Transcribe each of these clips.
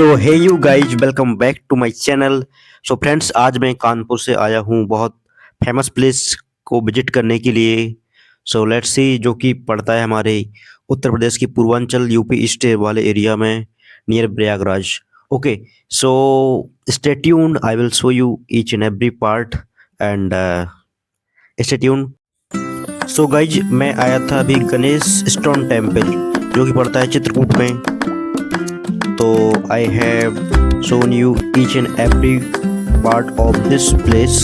So hey you guys welcome back to my channel. So friends, आज मैं कानपुर से आया हूँ बहुत फेमस प्लेस को विजिट करने के लिए। सो लेट्स सी, जो कि पड़ता है हमारे उत्तर प्रदेश की पूर्वांचल यूपी ईस्ट वाले एरिया में near Prayagraj. Okay, so stay tuned, I will show you each and every part and stay tuned. So guys, मैं आया था अभी गणेश स्टोन टेम्पल, जो कि पड़ता है चित्रकूट में। तो I have shown you each and every part of this place।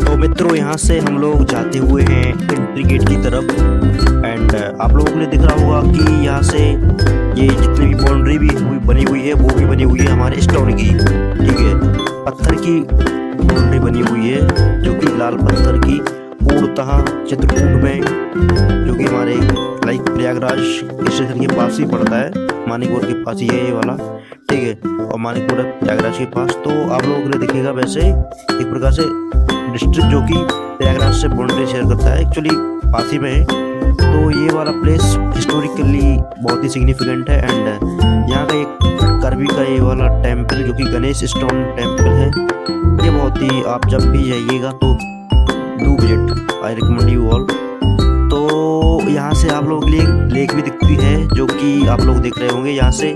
तो मित्रों, यहाँ से हम लोग जाते हुए हैं एंट्री गेट की तरफ। एंड आप लोगों को दिख रहा होगा कि यहाँ से ये जितनी भी बाउंड्री भी बनी हुई है वो भी बनी हुई है हमारे स्टोन की, ठीक है, पत्थर की बाउंड्री बनी हुई है, जो कि लाल पत्थर की पूर्णतः चित्रकूट में, जो कि हमारे लाइक प्रयागराज स्टेशन के पास ही पड़ता है, मानिकपुर के पास ही है ये वाला, ठीक है। और मानिकपुर प्रयागराज के पास। तो आप लोगों को दिखेगा वैसे एक प्रकार से डिस्ट्रिक्ट जो कि प्रयागराज से बाउंड्री शेयर करता है, एक्चुअली पास ही में है। तो ये वाला प्लेस हिस्टोरिकली बहुत ही सिग्निफिकेंट है। एंड यहाँ का एक करवी का ये वाला टेम्पल, जो कि गणेश स्टोन टेम्पल है, ये बहुत ही, आप जब भी जाइएगा तो do visit, I recommend you all. तो यहाँ से आप लोगों के लिए लेक भी दिखती है, जो कि आप लोग देख रहे होंगे। यहाँ से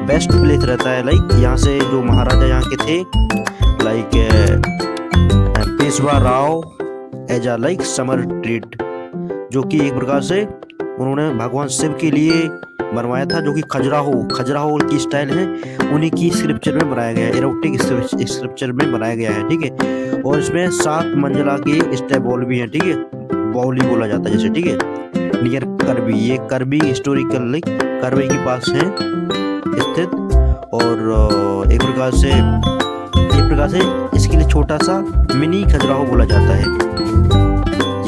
बेस्ट प्लेस रहता है, लाइक यहाँ से जो महाराजा यहाँ के थे, लाइक पेशवा राव एज आ लाइक समर ट्रीट, जो कि एक प्रकार से उन्होंने भगवान शिव के लिए बनवाया था, जो कि खजुराहो की स्टाइल है, उन्हीं की स्क्रिप्चर में बनाया गया है, एरोटिक स्क्रिप्चर में बनाया गया है, ठीक है। और इसमें 7 मंजिला के स्टेप वॉल भी हैं, ठीक है, बॉली बोला जाता है जैसे, ठीक है। नियर करबी, ये करबी हिस्टोरिकल लाइक करबी के पास है स्थित। और एक प्रकार से इसके लिए छोटा सा मिनी खजुराहो बोला जाता है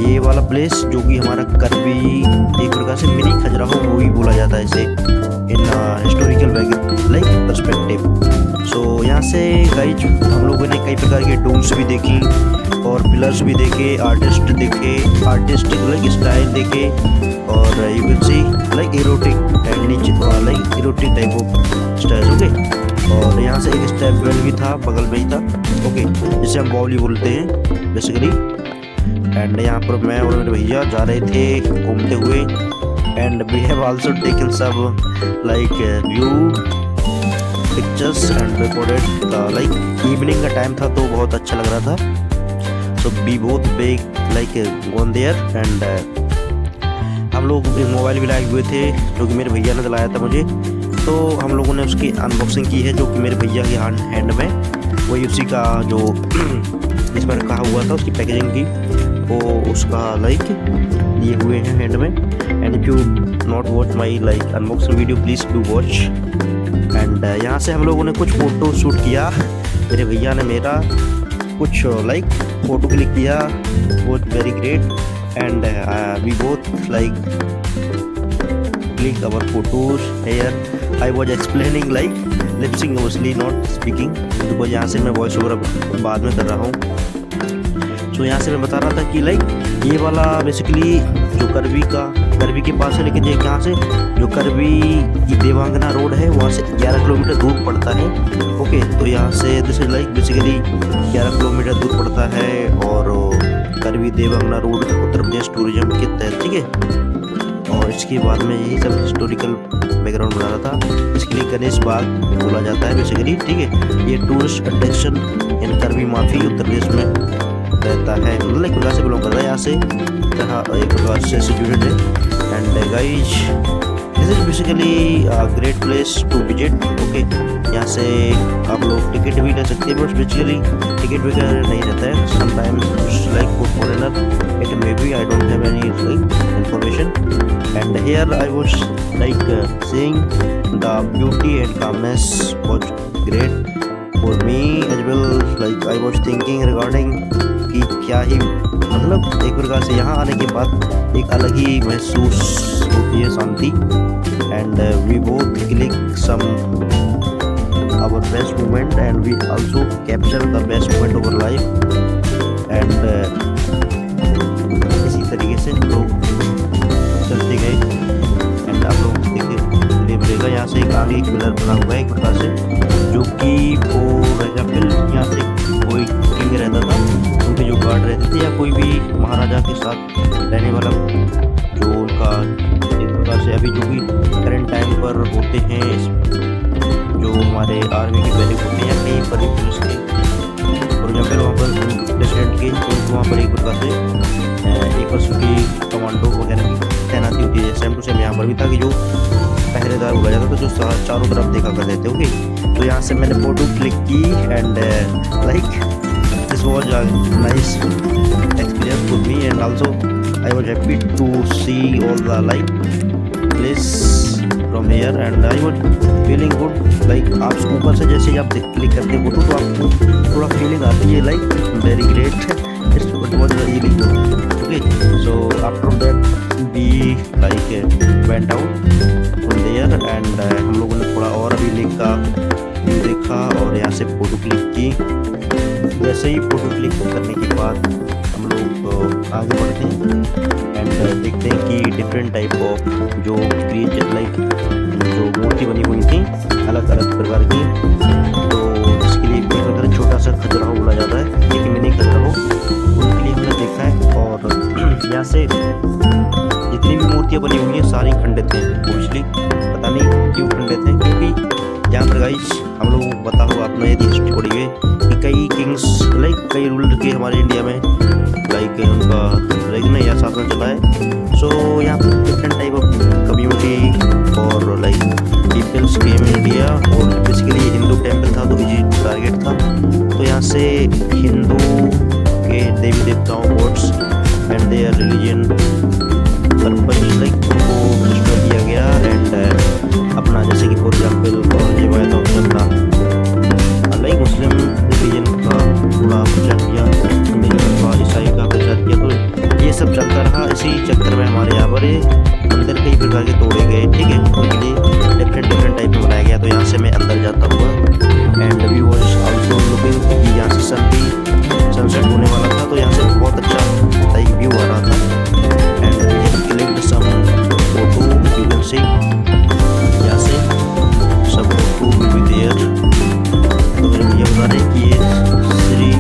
ये वाला प्लेस, जो कि हमारा करबी एक प्रकार से मिनी खजुराहो वो भी बोला जाता है इसे इन हिस्टोरिकल लाइक पर्सपेक्टिव। सो यहाँ से गाइज हम लोगों ने कई प्रकार के डोम्स भी देखी और पिलर्स भी देखे, आर्टिस्ट लाइक स्टाइल देखे, और you can see like erotic and like erotic type of style, okay. और यहाँ से एक स्टेप वेल भी था, बगल में ही था, ओके, जिसे हम बाउली बोलते हैं बेसिकली। एंड यहाँ पर मैं और मेरे भैया जा रहे थे घूमते हुए। And we have also taken सब like view pictures and recorded, like evening का टाइम था तो बहुत अच्छा लग रहा था। So we both like gone there. And हम लोग मोबाइल भी लाए हुए थे, जो कि मेरे भैया ने दिलाया था मुझे। तो हम लोगों ने उसकी अनबॉक्सिंग की है, जो कि मेरे भैया के हैंड में वही उसी का जो जिस पर कहा हुआ था उसकी पैकेजिंग की, वो उसका लाइक लिए हुए हैं हैंड में। And if you not watch my like unboxing video, please do watch. And यहाँ से हम लोगों ने कुछ फ़ोटो शूट किया, मेरे भैया ने मेरा कुछ लाइक फ़ोटो क्लिक किया, वो very great. And we both like click our photos here. I was explaining like lip syncing, obviously not speaking, because यहाँ से मैं वॉइस ओवर बाद में कर रहा हूँ। तो यहाँ से मैं बता रहा था कि लाइक ये वाला बेसिकली जो करवी के पास है, लेकिन ये यहाँ से जो करवी की देवांगना रोड है वहाँ से 11 किलोमीटर दूर पड़ता है, ओके। तो यहाँ से this is like basically 11 kilometre दूर पड़ता है, और करवी देवांगना रोड उत्तर प्रदेश टूरिज्म के तहत, ठीक है। और इसके बाद में यही सब हिस्टोरिकल बैकग्राउंड बना रहा था। इसके लिए गणेश बाग बोला जाता है बेसिकली, ठीक है। ये टूरिस्ट अट्रैक्शन इन करवी माफी उत्तर प्रदेश में रहता है, मतलब एक प्रकार से बिलोंग करता है, यहाँ से एक प्रकार से सिचुएटेड है। And guys this is basically great place to visit, okay. यहाँ से आप लोग टिकट भी ले सकते हैं, बट बेसिकली टिकट वगैरह नहीं रहता है, sometimes like for foreigner it may be, I don't have any like information. And here I was like seeing the beauty and calmness was great for me as well. Like I was thinking regarding कि क्या ही, मतलब एक प्रकार से यहाँ आने के बाद एक अलग ही महसूस होती है, शांति। And we both click some our best moment and we also capture the best moment of our life. And इसी तरीके से हम लोग चलते गए। एंड आप लोग देखिए, यहाँ से एक समान एक पिलर बना हुआ है एक प्रकार से, जो कि फॉर एग्जाम्पल यहाँ से कोई किंग रहता था, उनके जो गार्ड रहते थे या कोई भी महाराजा के साथ रहने वाला जो उनका एक प्रकार से अभी जो भी करंट टाइम पर होते हैं जो हमारे आर्मी के बैरिक होते हैं या कहीं पर भी पुलिस के फॉर एग्जाम्पल वहाँ पर प्रेसिडेंट के तो वहाँ पर एक प्रकार से एक की कमांडो वगैरह की तैनाती होती है। सेम टू सेम यहाँ पर भी था कि जो पहरेदार बोला जाता था जो चारों तरफ देखा करते थे। ओके, तो यहाँ से मैंने फोटो क्लिक की and like this was nice experience for me and also I was happy to see all the like place from here and I was feeling good. Like आप ऊपर से जैसे आप क्लिक करते हैं फोटो तो आपको थोड़ा फीलिंग आती है like very great, it was really good. Okay, so after that we like went out from there and हम लोगों ने थोड़ा और अभी लेक का व्यू देखा और यहाँ से फ़ोटो क्लिक की। वैसे ही फ़ोटो क्लिक करने के बाद हम लोग आगे बढ़ते हैं एंड देखते हैं कि डिफरेंट टाइप ऑफ जो क्रिएचर लाइक जो मूर्ति बनी हुई थी अलग अलग प्रकार की, तो इसके लिए एक प्रकार छोटा सा खजुराहो बोला जाता है, लेकिन मिनी खजुराहो उनके लिए हमने देखा है। और यहाँ से जितनी भी मूर्तियाँ बनी हुई हैं सारी खंडित हैं मोस्टली, पता नहीं क्यों खंडित हैं, क्योंकि यहाँ पर गाइस हम लोगों को पता होगा आपने यदि हिस्ट्री पढ़ी है कि कई किंग्स लाइक कई रूलर के हमारे इंडिया में लाइक उनका रेगन या शासन चला है। सो यहाँ पर डिफरेंट टाइप ऑफ कम्युनिटी और like peoples came in India और बेसिकली हिंदू टेम्पल था तो ये टारगेट था। तो यहाँ से हिंदू के देवी देवताओं gods and their religion purpose like उनको डिस्ट्रॉय किया गया एंड अपना जैसे कि फॉर एग्जाम्पल और ये वायदा अपना लाइक मुस्लिम रिलीजन का थोड़ा प्रचार किया, हिंदू का ईसाई का प्रचार किया, तो ये सब चलता रहा। इसी चक्कर में हमारे यहाँ पर मंदिर कई प्रकार के तोड़े गए, ठीक है, उनके लिए डिफरेंट टाइप में बनाया गया। तो यहाँ से मैं अंदर जाता हुआ and view was also looking कि यहाँ से सन भी सनसेट होने वाला था, तो यहाँ से बहुत अच्छा लाइक व्यू आ रहा था and we have clicked some photo you can see यहाँ से सब फोटो विल बी देयर। तो मेरे भैया बता रहे कि ये श्री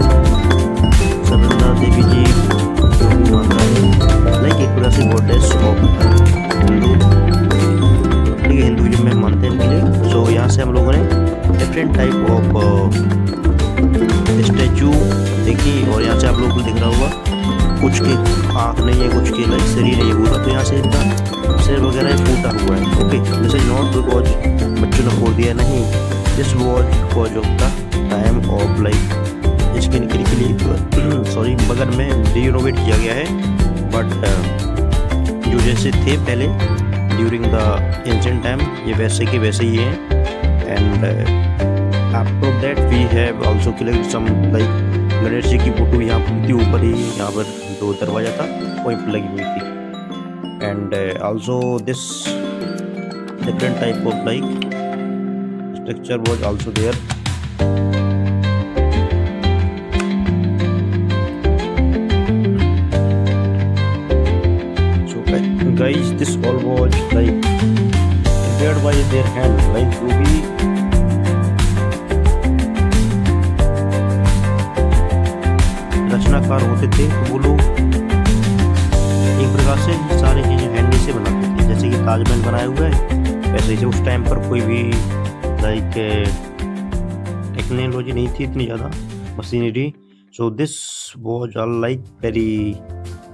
सबरना देवी जी माता है लाइक एक प्रकार से गॉडेस ऑफ हिंदू, ठीक है, हिंदुइज्म में मानते हैं इनके लिए। सो यहाँ से हम लोगों ने डिफरेंट टाइप ऑफ स्टैचू देखी और यहाँ से आप लोगों को दिख रहा होगा कुछ की आँख नहीं है, कुछ की लाइक शरीर नहीं है पूरा, तो यहाँ से इनका सिर वगैरह फूटा हुआ है। Okay, this is not because बच्चों ने फोड़ दिया, नहीं, this was because of the time of like इसके निकल के लिए सॉरी बगल में रिनोवेट किया गया है, बट जो जैसे थे पहले ड्यूरिंग द एंशिएंट टाइम ये वैसे के वैसे ही हैं। And after that we have also clicked some like Ganesh ji की फोटो यहाँ थी ऊपर ही, यहाँ पर जो दरवाजा था वहीं पर लगी हुई थी and also this different type of like structure was also there. Guys, this all was like prepared by their hand, like जो भी रचनाकार होते थे तो वो लोग एक प्रकार से सारी चीजें हैंडी से बनाते थे, जैसे कि ताजमहल बनाया हुआ है वैसे ही उस टाइम पर कोई भी लाइक टेक्नोलॉजी नहीं थी इतनी ज़्यादा machinery. So this was all like very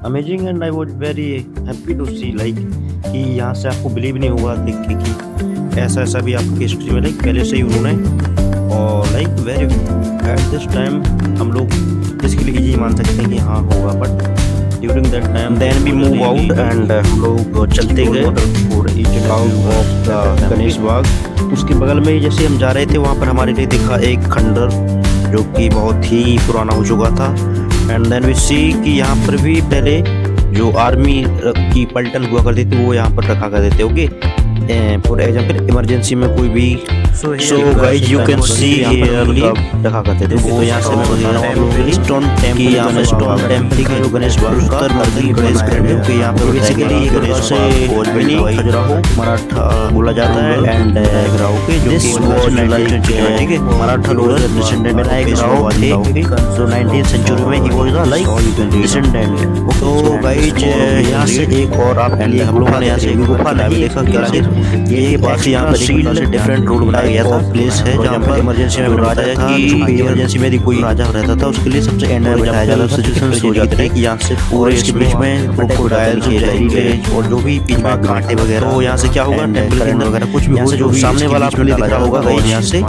amazing and I was very happy to see like कि यहाँ से आपको बिलीव नहीं होगा देख के कि ऐसा भी आपकी हिस्ट्री में लाइक पहले से ही उन्होंने और like very at this time हम लोग इसके लिए इजी मान सकते हैं कि हाँ होगा, but during that time then we move out and हम लोग चलते गए ऑफ द गणेश बाग। उसके बगल में जैसे हम जा रहे थे वहाँ पर हमारे लिए दिखा एक खंडर जो कि बहुत ही पुराना हो चुका था एंड देन वी सी कि यहाँ पर भी पहले जो आर्मी की पलटन हुआ करती थी वो यहाँ पर रखा करते थे। ओके, फॉर एग्जांपल इमरजेंसी में कोई भी so guys you can see here रखा करते थे। तो यहाँ से मैं बता रहा हूँ स्टोन टेम्पल, यहाँ पे स्टोन टेम्पल के जो गणेश बाबा का उत्तर गणेश टेम्पल के यहाँ पे बेसिकली गणेश से खजुराहो मराठा बोला जाता है एंड खजुराहो के जो कि मराठा रूलर डिसेंडेंट खजुराहो थे जो 19th सेंचुरी में he was the like descendant. तो गाइस यहाँ से एक और आप हम लोगों ने यहाँ से गुफा नहीं देखा क्या ये बात यहाँ पर डिफरेंट रोड बनाया गया था प्लेस है जहाँ पर इमरजेंसी में राजा की इमरजेंसी में यदि कोई राजा रहता था उसके लिए सबसे एंड में बैठाया जाता था सिचुएशन हो जाती है कि यहाँ से पूरे इसके बीच में क्रोकोडाइल जहरीले और जो भी बीच में कांटे वगैरह। तो यहाँ से क्या होगा टेंपल के अंदर वगैरह कुछ भी हो जो सामने वाला आपको दिख रहा होगा और यहाँ से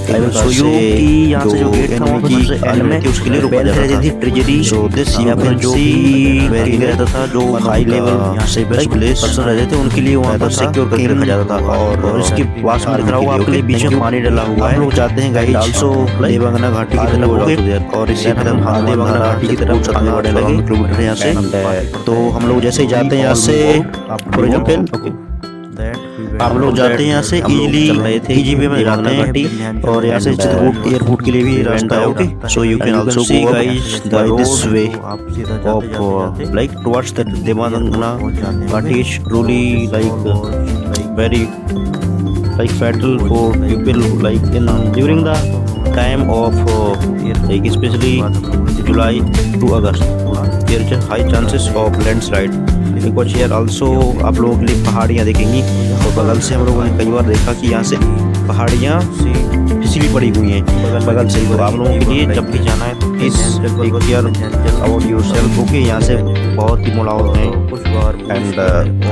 यहाँ से जो गेट था वहाँ की एंड में उसके लिए रोका जाता था ट्रेजरी। सो दिस यहाँ पर जो भी रहता था जो हाई लेवल से बेस्ट प्लेस पर्सन रहते थे उनके लिए वहाँ पर सिक्योर करके रखा जाता था। और इसके पास में दिख रहा होगा आपके लिए बीच में पानी डला हुआ है। लोग जाते हैं गाइस आल्सो देवंगना घाटी की तरफ हो गए और इसी तरफ हम देवंगना घाटी की तरफ चलने बढ़ने लगे किलोमीटर यहाँ से। तो हम लोग जैसे ही जाते हैं यहाँ से फॉर एग्जांपल आप लोग जाते हैं यहाँ से इजीली में जाते हैं और यहाँ से चित्रकूट एयरपोर्ट के लिए भी रास्ता है। Okay so you can also see guys by this way of like towards the Devangana Ghati is truly like very like fatal for people like in during the time of like especially July to August there is a high chances of landslide because here also आप लोगों के लिए पहाड़ियाँ दिखेंगी। तो बगल से हम लोगों ने कई बार देखा कि यहाँ से पहाड़ियाँ फिसली पड़ी हुई हैं बगल से। तो आप लोगों के लिए जब भी जाना है तो please take care about yourself. Okay यहाँ से बहुत ही मुड़ाव हैं एंड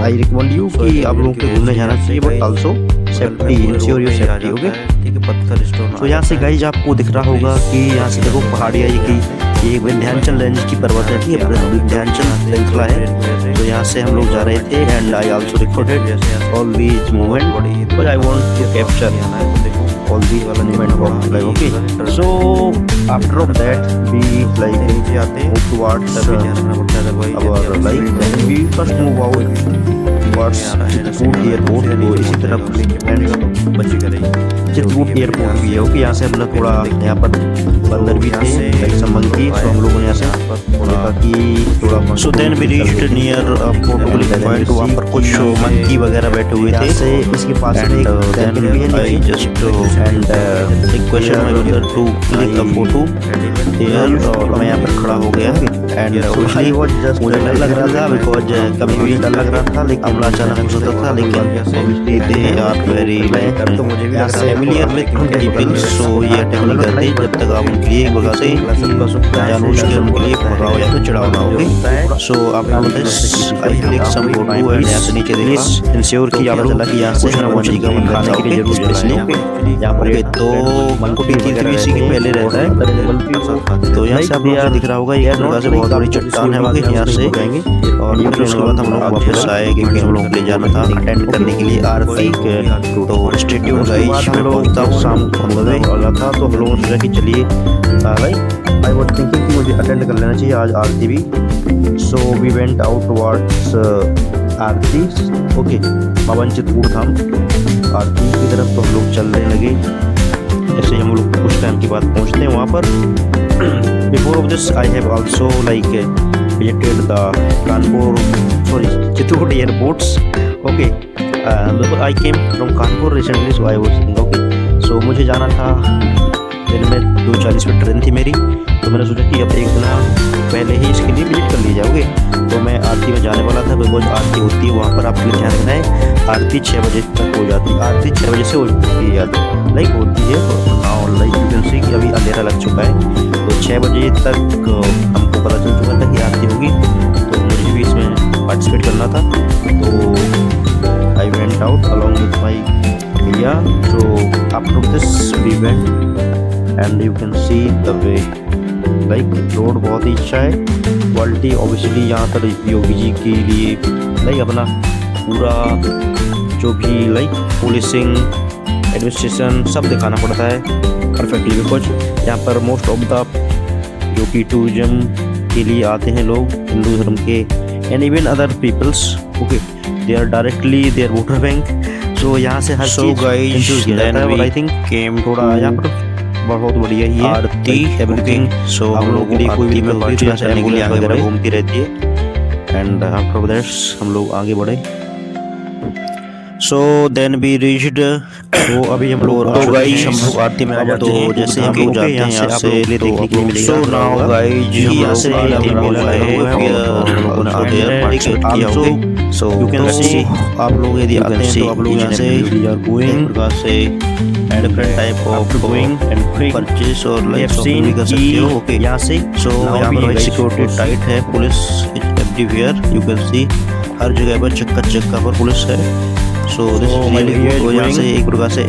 आई रिकमेंड यू कि आप लोगों को घूमने जाना चाहिए but also safety ensure your safety. Okay ठीक है पत्थर स्टोन। तो यहाँ से गाइस आपको दिख रहा होगा कि यहाँ से देखो पहाड़ियाँ ये विंध्याचल रेंज की पर्वत है ठीक है विंध्याचल श्रृंखला है। तो यहाँ से हम लोग जा रहे थे and I also recorded all these movement but I want to capture all the element of like okay so after of that we like move towards our like when we first move out towards Chitrakoot airport. तो इसी तरफ Chitrakoot airport भी है। Okay यहाँ से हम लोग थोड़ा यहाँ पर बंदर भी थे लाइक सम मंकी। तो हम लोगों ने यहाँ से थोड़ा कि थोड़ा so then we reached near photography point. वहाँ पर कुछ मंकी वगैरह बैठे हुए थे से इसके पास में टेंपल भी है। I just and request my brother to click a photo here और मैं यहाँ पर खड़ा हो गया एंड सोशली मुझे डर लग रहा था बिकॉज कभी भी डर लग रहा था लेकिन हमला अचानक हो सकता था लेकिन they are very familiar with people. So ये टेबल करते हैं जब तक आप उनके लिए बगा से जानबूझ के उनके लिए भगाओ या फिर चढ़ाओ ना। ओके सो आप I click some photo and यहाँ से नीचे देखा इंश्योर कि आप लोग कि यहाँ से मोची का मन खाने के लिए जरूर स्पेशली यहाँ पर तो मनकुटी थी इसी के पहले रहता है। तो यहाँ से आप लोग दिख रहा होगा ये प्रकार से बहुत बड़ी चट्टान है वहाँ यहाँ से जाएंगे और फिर उसके बाद हम लोग वापस आए क्योंकि हम लोग ले जाना था अटेंड करने के लिए आरती। तो स्टेट्यू गाइस मैं पहुंचता हूँ शाम को वाला था तो हम लोगों ने सोचा कि चलिए लाइक आई वाज थिंकिंग कि मुझे अटेंड कर लेना चाहिए आज आरती भी। So we went out towards aarti. Okay पवन चित्रकूट धाम आरती की तरफ तो हम लोग चलने लगे। ऐसे हम लोग कुछ टाइम के बाद पहुंचते हैं वहाँ पर। Before of this I have also like visited the Kanpur sorry Chitrakoot airports. Okay I came from Kanpur recently so I was okay so मुझे जाना था दिन में 2:40 पे ट्रेन थी मेरी। तो मैंने सोचा कि अब एक दिन पहले ही इसके लिए विजिट कर ली जाओगे। तो मैं आरती में जाने वाला था बिकॉज आरती होती है वहाँ पर आपके लिए ध्यान रखना है आरती 6 बजे तक हो जाती है। आरती 6 बजे से होती है लाइक होती है और लाइक यू कैन सी कि अभी अंधेरा लग चुका है। तो 6 बजे तक हमको पता चल चुका था कि आरती होगी तो मुझे भी इसमें पार्टिसिपेट करना था। तो I went out along with my भैया। So after this we went and you can see the way like road बहुत ही अच्छा है क्वालिटी ऑब्वियसली यहाँ पर योगी जी के लिए लाइक अपना पूरा जो भी लाइक पुलिसिंग एडमिनिस्ट्रेशन सब दिखाना पड़ता है परफेक्टली बिकॉज यहाँ पर मोस्ट ऑफ द जो कि टूरिज्म के लिए आते हैं लोग हिंदू धर्म के and even other peoples okay they are directly their voter bank. तो यहाँ से हर So चीज guys, इंश्योर किया then जाता है और we आई थिंक came थोड़ा to यहाँ पर बहुत बढ़िया ही है आरती एवरीथिंग। सो हम लोगों के लिए कोई भी आरती में दिक्कत होती है तो यहाँ से करने के लिए एम्बुलेंस आगे वगैरह बढ़े। घूमती रहती है एंड आफ्टर दैट्स हम लोग आगे बढ़े। So then we reached. तो अभी हम लोग तो पहुंच चुके गाइस हैं। हम लोग आरती में आ जाते तो हैं। जैसे हम लोग जाते हैं यहाँ से तो आप लोगों के लिए देखने के लिए सो मिलेगा नाउ गाइस यहाँ से आरती में मेला लगा हुआ है और हम लोगों ने आगे पार्टिसिपेट किया होगा। सो यू कैन सी आप लोग यदि आते हैं तो आप लोग यहाँ से आर एक गोइंग प्रकार से different type of going and purchase और we like have shopping scene भी कर सकते हो। ओके यहाँ से सो यहाँ पर सिक्योरिटी टाइट है, police everywhere you can see, हर जगह पर चक्का चक्का पर पुलिस है। So this really good. यहाँ से एक प्रकार से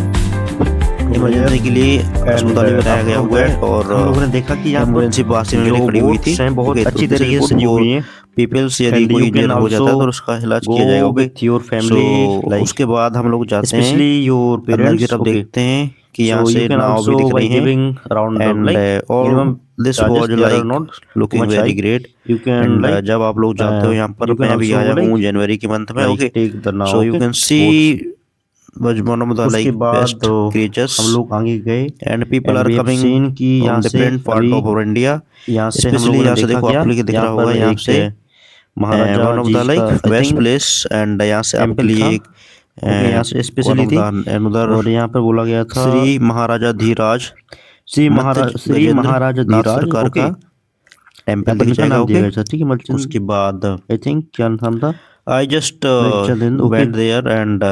इमरजेंसी के लिए अस्पताल भी बनाया गया हुआ है और हम लोगों ने देखा कि यहाँ पर एम्बुलेंस पास में जो खड़ी हुई थी, boats हैं बहुत Okay, अच्छी तो तरीके से सजी हुई हैं। पीपल्स यदि And कोई you can इंजर हो जाता है also तो उसका इलाज go किया जाएगा। Okay with your family, like उसके बाद हम लोग जाते हैं especially your अंदर की parents, तरफ okay. देखते हैं कि यहाँ So से you can नाव भी also दिख by रही हैं giving around and like all minimum this charges was there are like not looking much very high. Great. You can and like जब आप लोग जाते हो यहाँ पर, you can मैं भी also आया like हूँ जनवरी के मंथ में। Okay take the now, so you okay, can see was one of the उसके like बाद best creatures हम लोग आगे गए and people and are we have coming seen कि यहाँ from से different part अभी of our India। यहाँ से हम Especially लोगों यहाँ ने से देखा देखो क्या आप लोग दिख यहाँ रहा होगा पर यहाँ एक से महाराजा वन ऑफ जी द लाइक का बेस्ट प्लेस एंड यहाँ से आपके टेम्पल था। लिए ओके यहाँ से स्पेशली थी अनदर और यहाँ पर बोला गया था श्री महाराजा धीराज श्री गजेंद्र महाराजा नाथ धीराज सरकार ओके का टेम्पल टेम्पल दिख का जाएगा। नाम दिया ओके गया था, ठीक है मल्चिन उसके बाद आई थिंक क्या नाम था I just Chandan okay went there and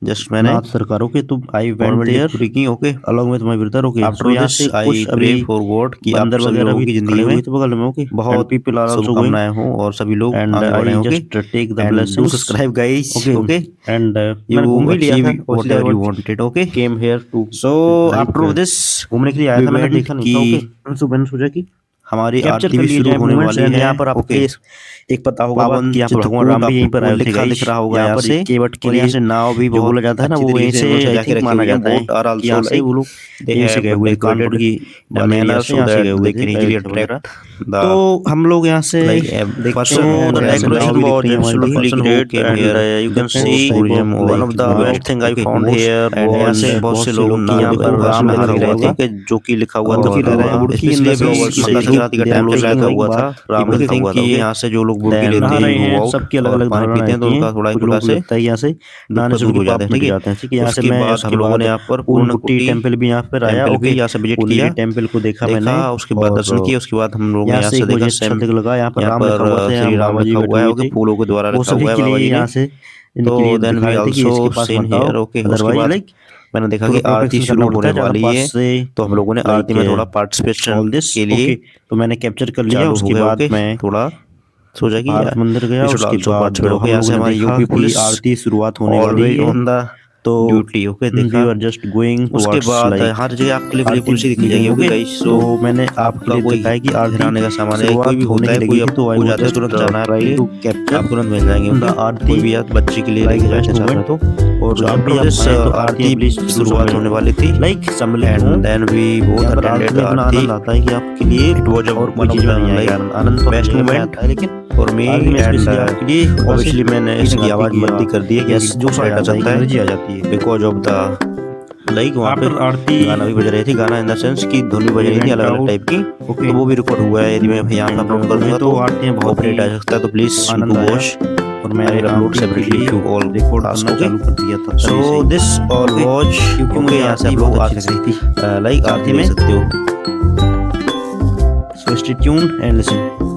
just मैंने नाथ सरकार ओके तो आई वेंट देयर पूरी की। Okay along with my brother okay after यहाँ दिस से आई कुछ प्रे अभी फॉर गॉड कि आप बंदर सभी वगैरह लोगों भी की खड़े जिंदगी हुए में थे बगल में ओके बहुत पीपल आर आल्सो गोइंग शुभकामनाएं हो और सभी लोग एंड आगे बढ़े। I okay just take the and do blessings subscribe guys. Okay okay and you मैंने घूम भी लिया अचीव था whatever you wanted. Okay came here to so after this घूमने के लिए आया we था मैंने went देखा नहीं था कि ओके मैंने सोचा कि हमारी कैप्चर आरती कर भी लिए शुरू जाए होने मोमेंट्स वाली एंड है। यहाँ पर ओके आपके एक पता होगा पावन बात कि यहाँ पर भगवान चित्रकूट राम भी यहीं पर आए आपको थे लिखा गाइस। दिख रहा होगा यहाँ यहाँ पर से केवट के और यहाँ लिए से नाव भी जो बहुत बोला जाता है ना अच्छी वो तरीके यहीं से से आई सजा के थिंक रखी माना हुई है। जाता है बोट आर कि आल्सो यहाँ से वो लोग they यहीं से गए have हुए थे decorated कानपुर की the वाले एरिया manner से so यहाँ से गए that हुए they थे can easily वगैरह। attract the तो हम लोग यहाँ से like देखते person। हैं The यहाँ से नाव decoration भी was दिखती है हमारी absolutely person who great came and here you can different see type of one of the like best thing I okay, found boats here and was यहाँ से बहुत से लोग की यहाँ पर राम नहा लगा रहे हुआ थे जो कि लिखा हुआ था बुड़की ले रहे हैं बुड़की इन इसलिए द भी सेंस मकर संक्रांति का टाइम चल रहा हुआ था राम people लिखा think हुआ कि था ओके यहाँ से जो लोग बुड़की लेते नहा हैं रहे वो हैं out सबकी अलग और अलग पानी धारणा पीते हैं तो रहती उनका है थोड़ा एक कुछ प्रकार लोग से लगता है यहाँ से नहाने से दुख उनके हो पाप जाते हैं। मिट ठीक है जाते हैं ठीक है यहाँ से उसके मैं बाद इसके हम लोगों बाद ने यहाँ पर पूर्णकुटी टेम्पल भी यहाँ पर आया टेम्पल ओके भी यहाँ से विजिट पूर्णगिरी किया टेम्पल को देखा मैंने देखा उसके बाद और दर्शन किए। उसके बाद हम लोग यहाँ यहाँ से से एक देखा मुझे अच्छा सेम लगा यहाँ पर यहाँ राम लिखा हुआ पर था श्री यहाँ राम बाबा जी लिखा बैठे हुआ है। हुए ओके थे फूलों के द्वारा वो लिखा सभी हुआ है के बाबा लिए जी यहाँ ने। से इनके तो लिए देन वी दिखाए थे कि आल्सो इसके पास सीन मत आओ हियर। ओके उसके अदरवाइज बाद लाइक मैंने देखा पूरा कि आरती प्रोटेक्शन शुरू करना पड़ता होने है वाली पास है से तो हम लोगों ने आरती में थोड़ा पार्टिसिपेशन ऑल दिस के लिए ओके तो मैंने कैप्चर कर लिया चालू हो उसके गए। बाद ओके मैं थोड़ा सोचा कि भारत मंदिर गया उसके बाद हम यहाँ से लोगों ने हमारी देखा यूपी कि पुलिस आरती शुरुआत होने वाली ऑलवेज है ऑन द तो ड्यूटी। ओके वी देखा आर जस्ट गोइंग उसके टुवर्ड्स बाद लाइक हर जगह आपके लिए आरती पुलिस ही दिखी जाएगी। ओके गाइस तो मैंने आपके आपका लिए कोई दिखाया कि आरती हिराने का सामान है कोई शुरुआत भी होने होता की है कोई लगी थी तो आई आपको वाज जाते हैं जस्ट तुरंत जाना है आपके ट्राई लिए टू कैप्चर आप तुरंत मिल जाएंगे। द ओके आरती कोई भी आप बच्चे के लिए like लेके just जाना चाहते हैं तो और So जब भी after आप this, आए तो आरती प्लीज शुरुआत होने वाली थी लाइक सम्मिलित एंड हों। देन वी बोथ यहाँ पर आरती अटेंडेड में इतना आरती आनंद आता है कि आपके लिए इट वाज और कोई चीज में नहीं आएगा आनंद तो बेस्ट हर जगह में मोमेंट आता है लेकिन फॉर मी आरती में एंड स्पेशली आपके लिए ऑब्वियसली मैंने इसकी आवाज बंदी कर दी है यस क्योंकि जो सा कॉपीराइट आ जाता है सकता है एनर्जी आ जाती है बिकॉज ऑफ द लाइक वहाँ पे आफ्टर आरती गाना भी बज रही थी गाना इन द सेंस की धुन भी बज रही थी अलग अलग टाइप की ओके तो वो भी रिकॉर्ड हुआ है। यदि मैं यहाँ पे अपलोड कर दूंगा तो तो आरतियां बहुत कॉपीराइट आ सकता है तो प्लीज आनंद आया वॉच और मैंने upload separately to all record करना चालू कर दिया था सो दिस ऑल वॉच क्योंकि मुझे यहाँ से आप बहुत लोग अच्छी लग रही थी लाइक आरती में सकते हो। So stay tuned and listen.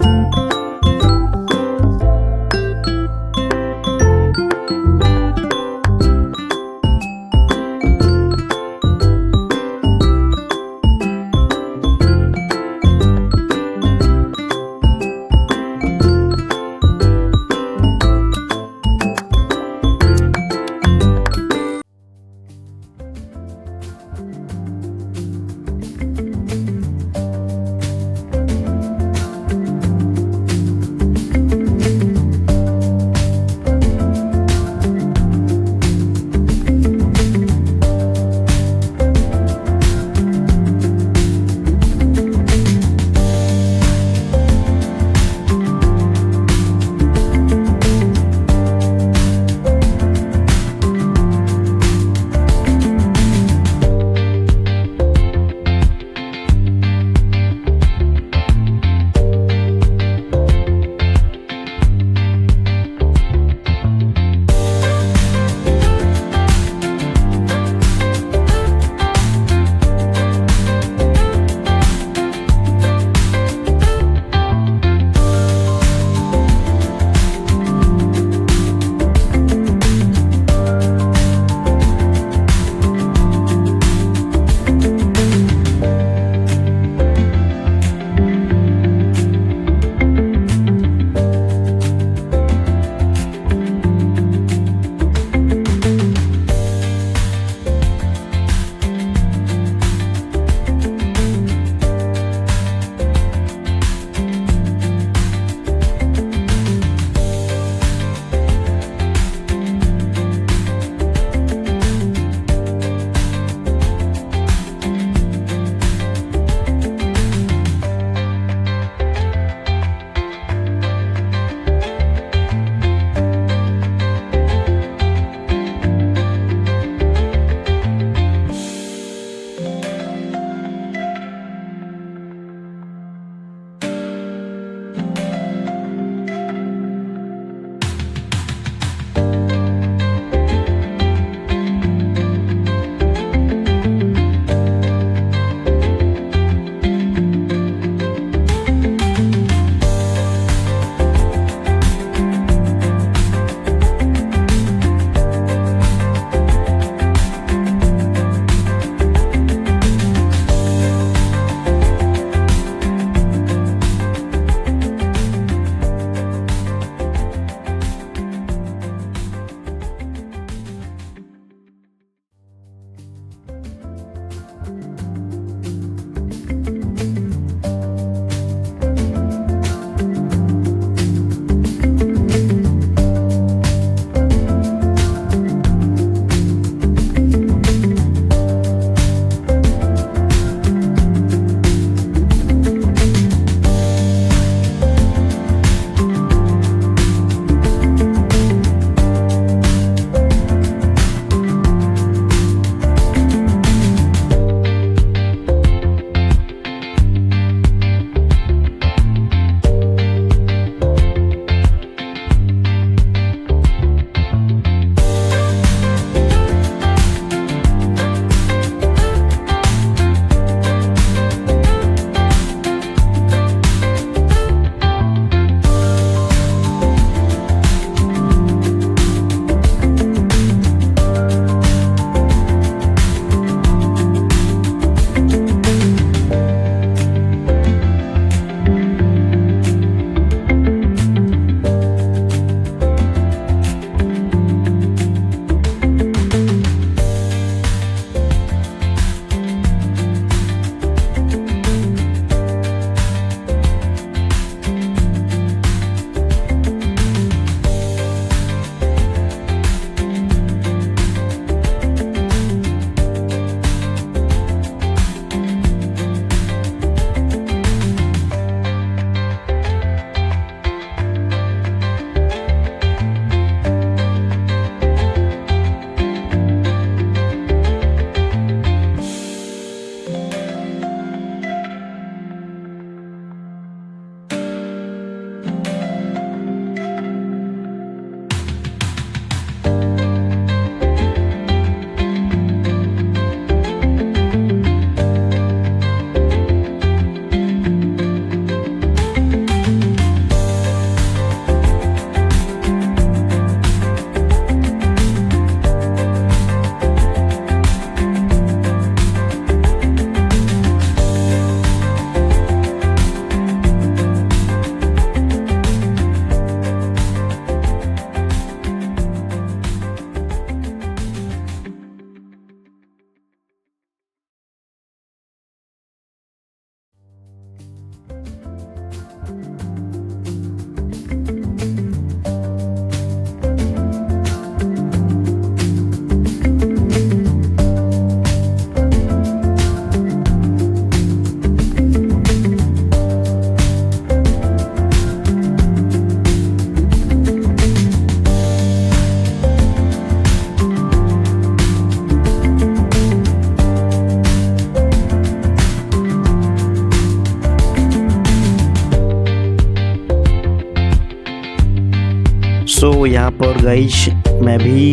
So यहाँ पर गाइस मैं भी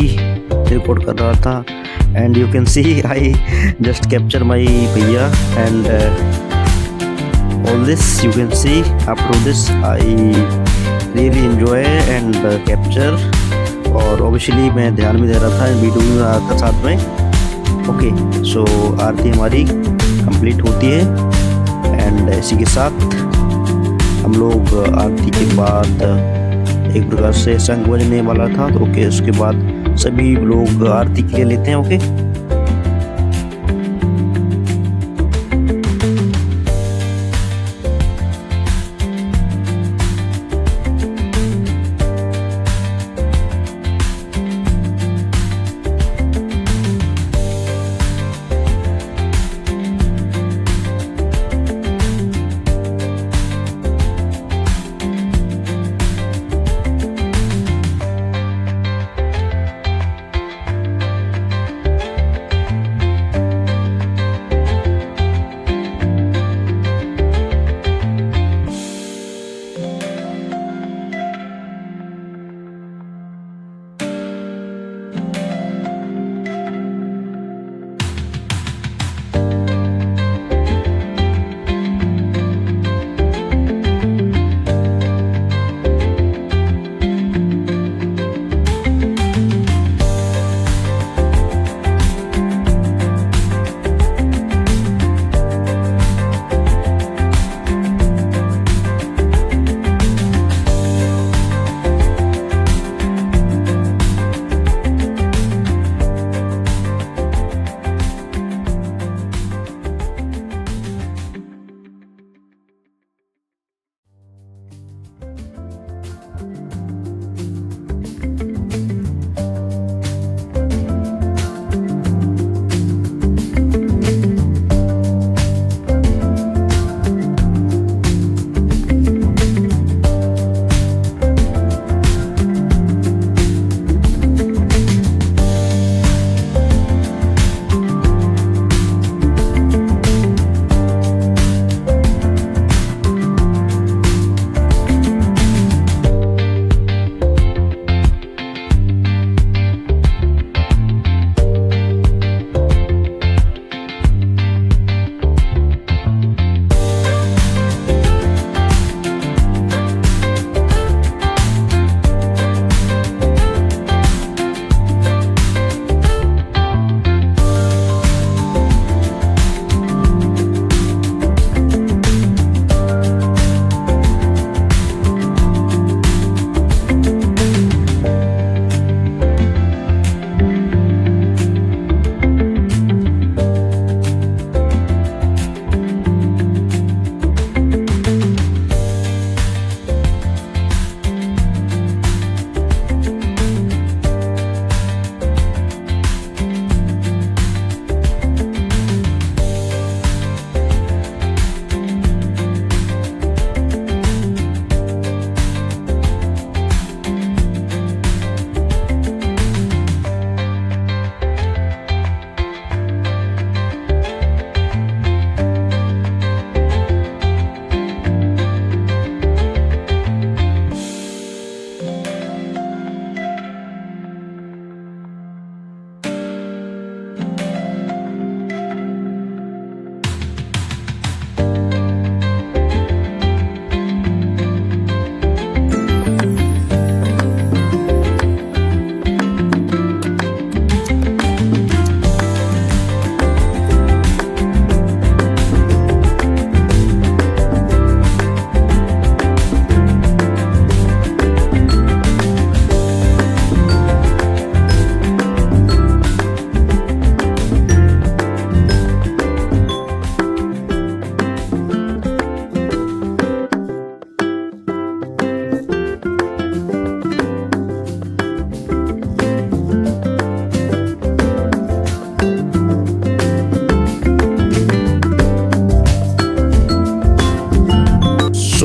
रिकॉर्ड कर रहा था and you can see I just capture my भैया and all this you can see after this I really enjoy and capture और ऑब्वियसली मैं ध्यान भी दे रहा था वीडियो भी बना रहा था साथ में। ओके सो आरती हमारी कंप्लीट होती है एंड इसी के साथ हम लोग आरती के बाद एक प्रकार से शंख बजने वाला था तो ओके उसके बाद सभी लोग आरती के लिए लेते हैं। ओके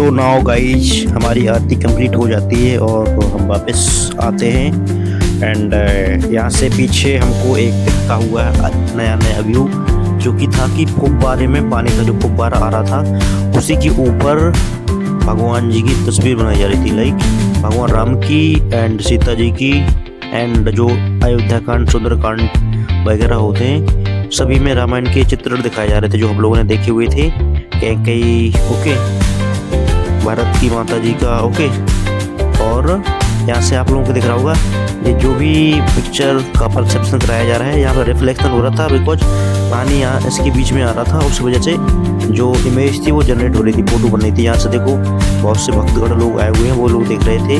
सो नाउ गाइज हमारी आरती कंप्लीट हो जाती है और हम वापस आते हैं एंड यहाँ से पीछे हमको एक दिखता हुआ नया व्यू जो कि था कि फुब्बारे में पानी का जो फुब्बारा आ रहा था उसी के ऊपर भगवान जी की तस्वीर बनाई जा रही थी, लाइक भगवान राम की एंड सीता जी की, एंड जो अयोध्या कांड, सुंदरकांड वगैरह होते हैं सभी में रामायण के चित्रण दिखाए जा रहे थे जो हम लोगों ने देखे हुए थे। कई ओके, भारत की माता जी का ओके। और यहाँ से आप लोगों को दिख रहा होगा ये जो भी पिक्चर का परसेप्शन कराया जा रहा है, यहाँ पर रिफ्लेक्शन हो रहा था बिकॉज पानी यहाँ इसके बीच में आ रहा था, उस वजह से जो इमेज थी वो जनरेट हो रही थी, फोटो बन रही थी। यहाँ से देखो बहुत से भक्तगण लोग आए हुए हैं, वो लोग देख रहे थे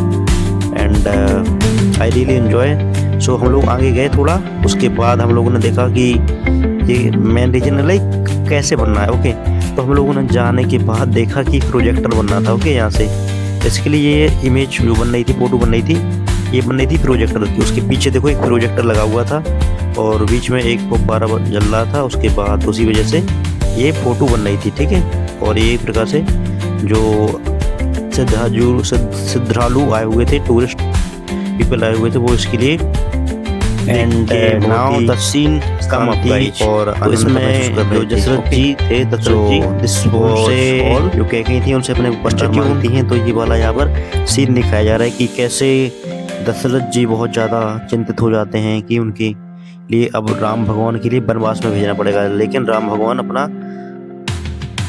एंड आई रियली एंजॉय। सो हम लोग आगे गए थोड़ा, उसके बाद हम लोगों ने देखा कि ये मेन रीजन है लाइक कैसे बनना है ओके। तो हम लोगों ने जाने के बाद देखा कि प्रोजेक्टर बनना था ओके। यहाँ से बेसिकली ये इमेज जो बन रही थी, फोटो बन रही थी, ये बन रही थी प्रोजेक्टर की। उसके पीछे देखो एक प्रोजेक्टर लगा हुआ था और बीच में एक गुब्बारा जल रहा था, उसके बाद उसी वजह से ये फोटो बन रही थी, ठीक है। और ये एक प्रकार से जो श्रद्धालु आए हुए थे, टूरिस्ट पीपल आए हुए थे, वो इसके लिए and now the scene come up guys. और तो इसमें जो दशरथ जी थे, दशरथ जी से जो कह गई थी उनसे अपने बच्चे क्यों होती हैं, तो ये वाला यहाँ पर सीन दिखाया जा रहा है कि कैसे दशरथ जी बहुत ज़्यादा चिंतित हो जाते हैं कि उनके लिए अब राम भगवान के लिए वनवास में भेजना पड़ेगा। लेकिन राम भगवान अपना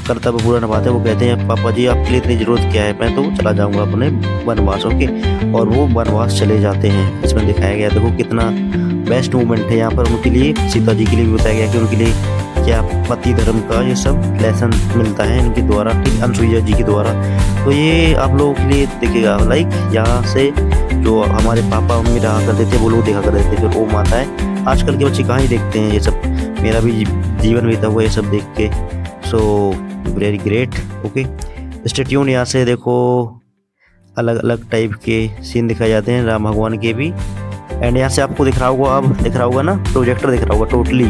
कर्तव्य पूरा निभाते हैं। वो कहते हैं पापा जी आपके लिए इतनी जरूरत क्या है, मैं तो चला जाऊंगा अपने वनवासों के, और वो वनवास चले जाते हैं। इसमें दिखाया गया देखो कितना बेस्ट मूवमेंट है यहाँ पर उनके लिए। सीता जी के लिए भी बताया गया कि उनके लिए क्या पति धर्म का ये सब लेसन मिलता है इनके द्वारा, ठीक, अनसुईया जी के द्वारा। तो ये आप लोगों के लिए दिखेगा लाइक यहाँ से जो हमारे पापा मम्मी रहा करते थे वो लोग देखा करते थे, फिर वो माता है। आजकल के बच्चे कहाँ ही देखते हैं ये सब, मेरा भी जीवन बीता हुआ ये सब देख के। So very great okay. Stay tune. यहाँ से देखो अलग अलग टाइप के सीन दिखाए जाते हैं राम भगवान के भी। एंड यहाँ से आपको दिख रहा होगा, अब दिख रहा होगा ना, प्रोजेक्टर दिख रहा होगा टोटली।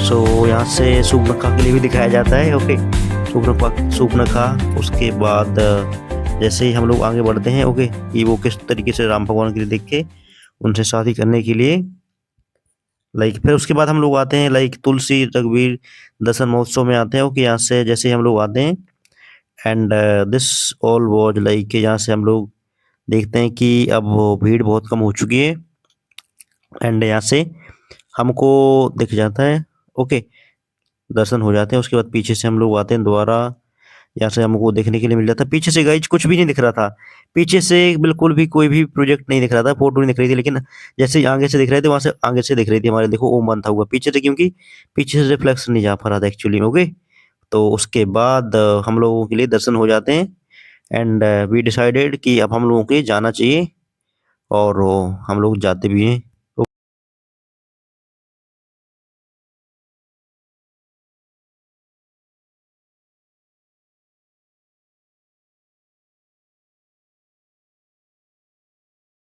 सो यहाँ से सूर्पनखा के लिए भी दिखाया जाता है ओके। सूर्पनखा उसके बाद जैसे ही हम लोग आगे बढ़ते हैं ओके, कि वो किस तरीके से राम भगवान के लिए देख के उनसे शादी करने के लिए लाइक। फिर उसके बाद हम लोग आते हैं लाइक तुलसी रघुवीर दर्शन महोत्सव में आते हैं ओके। यहाँ से जैसे हम लोग आते हैं and this all was like, यहाँ से हम लोग देखते हैं कि अब भीड़ बहुत कम हो चुकी है एंड यहाँ से हमको दिख जाता है ओके, दर्शन हो जाते हैं। उसके बाद पीछे से हम लोग आते हैं दोबारा, यहाँ से हमको देखने के लिए मिल जाता है। पीछे से गाइज कुछ भी नहीं दिख रहा था, पीछे से बिल्कुल भी कोई भी प्रोजेक्ट नहीं दिख रहा था, फोटो नहीं दिख रही थी। लेकिन जैसे आगे से दिख रहे थे वहां से आगे से दिख रही थी हमारे, देखो ओम बंद था हुआ पीछे से, क्योंकि पीछे से रिफ्लेक्शन नहीं जा पा रहा था एक्चुअली ओके। तो उसके बाद हम लोगों के लिए दर्शन हो जाते हैं एंड वी डिसाइडेड कि अब हम लोगों के जाना चाहिए, और हम लोग जाते भी हैं।